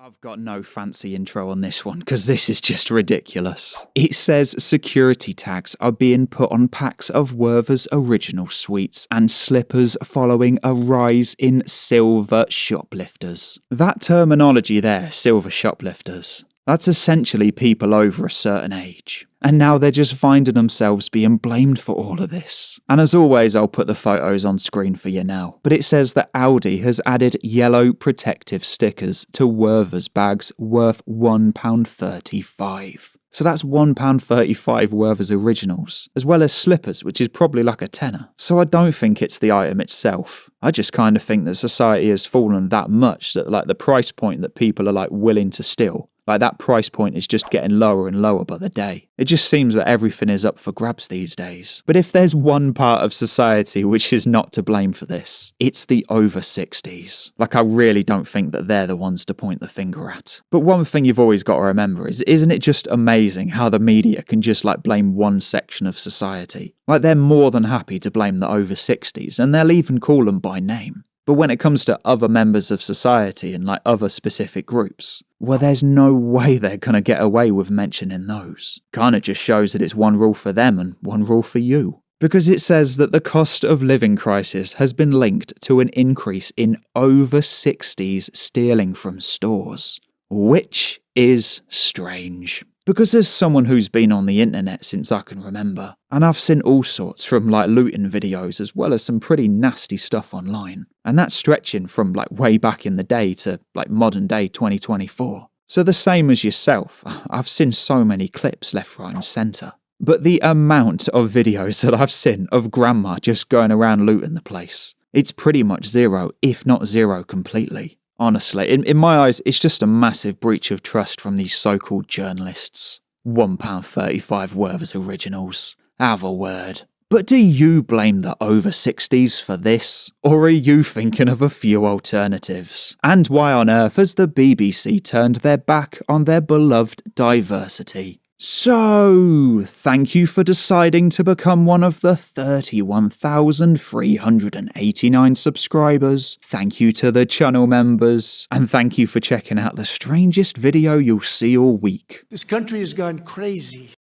I've got no fancy intro on this one because this is just ridiculous. It says security tags are being put on packs of Werther's original sweets and slippers following a rise in silver shoplifters. That terminology there, silver shoplifters, that's essentially people over a certain age. And now they're just finding themselves being blamed for all of this. And as always, I'll put the photos on screen for you now. But it says that ALDI has added yellow protective stickers to Werther's bags worth £1.35. So that's £1.35 Werther's originals, as well as slippers, which is probably like a tenner. So I don't think it's the item itself. I just kind of think that society has fallen that much that like the price point that people are like willing to steal, like that price point is just getting lower and lower by the day. It just seems that everything is up for grabs these days. But if there's one part of society which is not to blame for this, it's the over 60s. Like I really don't think that they're the ones to point the finger at. But one thing you've always got to remember is, isn't it just amazing how the media can just like blame one section of society? Like they're more than happy to blame the over 60s and they'll even call them by name. But when it comes to other members of society and like other specific groups, well, there's no way they're gonna get away with mentioning those. Kinda just shows that it's one rule for them and one rule for you. Because it says that the cost of living crisis has been linked to an increase in over 60s stealing from stores. Which is strange. Because as someone who's been on the internet since I can remember, and I've seen all sorts from like looting videos as well as some pretty nasty stuff online, and that's stretching from like way back in the day to like modern day 2024. So the same as yourself, I've seen so many clips left, right and centre. But the amount of videos that I've seen of grandma just going around looting the place, it's pretty much zero, if not zero completely. Honestly, in my eyes, it's just a massive breach of trust from these so-called journalists. £1.35 Werther's originals. Have a word. But do you blame the over 60s for this? Or are you thinking of a few alternatives? And why on earth has the BBC turned their back on their beloved diversity? So, thank you for deciding to become one of the 31,389 subscribers. Thank you to the channel members. And thank you for checking out the strangest video you'll see all week. This country has gone crazy.